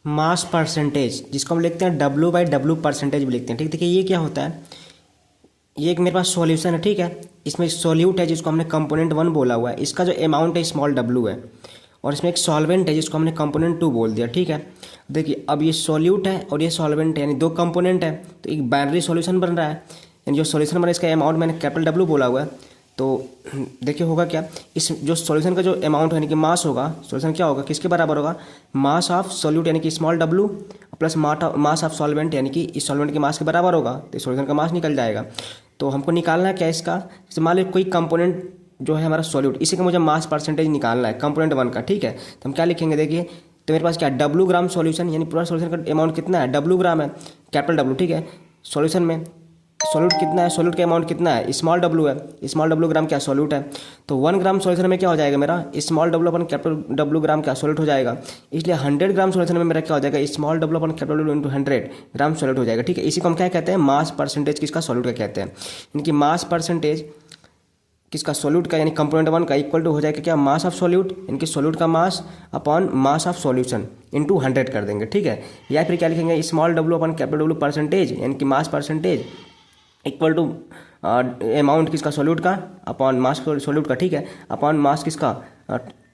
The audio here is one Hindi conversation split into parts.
मास परसेंटेज, जिसको हम लिखते हैं W/W परसेंटेज भी लिखते हैं। ठीक, देखिए ये क्या होता है, ये एक मेरे पास सॉल्यूशन है। ठीक है, इसमें सॉल्यूट है जिसको हमने कंपोनेंट 1 बोला हुआ है, इसका जो अमाउंट है स्मॉल w है, और इसमें एक सॉल्वेंट है जिसको हमने कंपोनेंट 2 बोल दिया। ठीक है, देखिए अब ये सॉल्यूट है और ये सॉल्वेंट है, यानी दो कंपोनेंट है, तो एक बाइनरी सॉल्यूशन बन रहा है। यानी जो सॉल्यूशन बन रहा है इसका अमाउंट मैंने कैपिटल W बोला हुआ है। तो देखिए होगा क्या, इस जो सॉल्यूशन का जो अमाउंट यानी कि मास होगा, सॉल्यूशन क्या होगा, किसके बराबर होगा, मास ऑफ सॉल्यूट यानी कि small w plus mass of solvent यानी कि इस सॉल्वेंट के मास के बराबर होगा, तो सॉल्यूशन का मास निकल जाएगा। तो हमको निकालना है क्या इसका, जैसे मान लो कोई कंपोनेंट जो है हमारा सॉल्यूट, इसी का मुझे मास परसेंटेज निकालना है कंपोनेंट 1 का। ठीक है, तो हम क्या लिखेंगे, देखिए तो मेरे पास क्या W ग्राम सॉल्यूशन, यानी पूरा सॉल्यूशन का अमाउंट कितना है, W ग्राम है, कैपिटल W। ठीक है, सॉल्यूशन में सॉल्यूट कितना है, सॉल्यूट का अमाउंट कितना है, स्मॉल w है, स्मॉल w ग्राम क्या सॉल्यूट है, तो 1 ग्राम सॉल्यूशन में क्या हो जाएगा मेरा, small w upon capital W ग्राम क्या सॉल्यूट हो जाएगा। इसलिए 100 ग्राम सॉल्यूशन में मेरा क्या हो जाएगा, small w upon capital W into 100 ग्राम सॉल्यूट हो जाएगा। ठीक है, इसी को हम क्या कहते हैं, मास परसेंटेज किसका, सॉल्यूट का कहते हैं। इनकी मास परसेंटेज किसका, सॉल्यूट का, यानी कंपोनेंट 1 का इक्वल टू हो जाएगा क्या, मास ऑफ सॉल्यूट, इनकी सॉल्यूट का mass upon mass of solution into 100 कर देंगे। ठीक है, या फिर क्या लिखेंगे, small w upon capital W percentage यानी कि mass percentage equal to amount किसका, सॉल्यूट का अपॉन मास सॉल्यूट का। ठीक है, अपॉन मास किसका,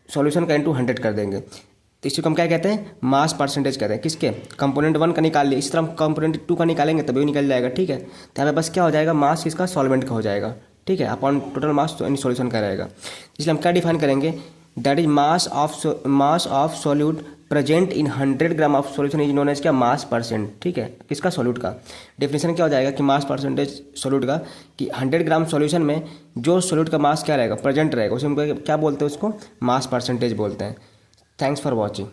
सॉल्यूशन का इंटू 100 कर देंगे। तो इसी को हम क्या कहते हैं, मास परसेंटेज कहते हैं, किसके, कंपोनेंट 1 का निकाल लिए, इस तरह हम कंपोनेंट 2 का निकालेंगे तभी निकल जाएगा। ठीक है, तो यहाँ पे बस क्या हो जाएगा, मास किसका, सॉल्वेंट का हो जाएगा। ठीक है, अपॉन टोटल मास तो सॉल्यूशन का रहेगा। इसलिए हम क्या डिफाइन करेंगे, that is mass of solute present in 100 gram of solution is known as क्या, मास परसेंट। ठीक है, किसका, सॉल्यूट का। डेफिनेशन क्या हो जाएगा कि मास परसेंटेज सॉल्यूट का, कि 100 ग्राम सॉल्यूशन में जो सॉल्यूट का मास क्या रहेगा, प्रेजेंट रहेगा, उसे हम क्या बोलते हैं, उसको मास परसेंटेज बोलते हैं। Thanks for watching.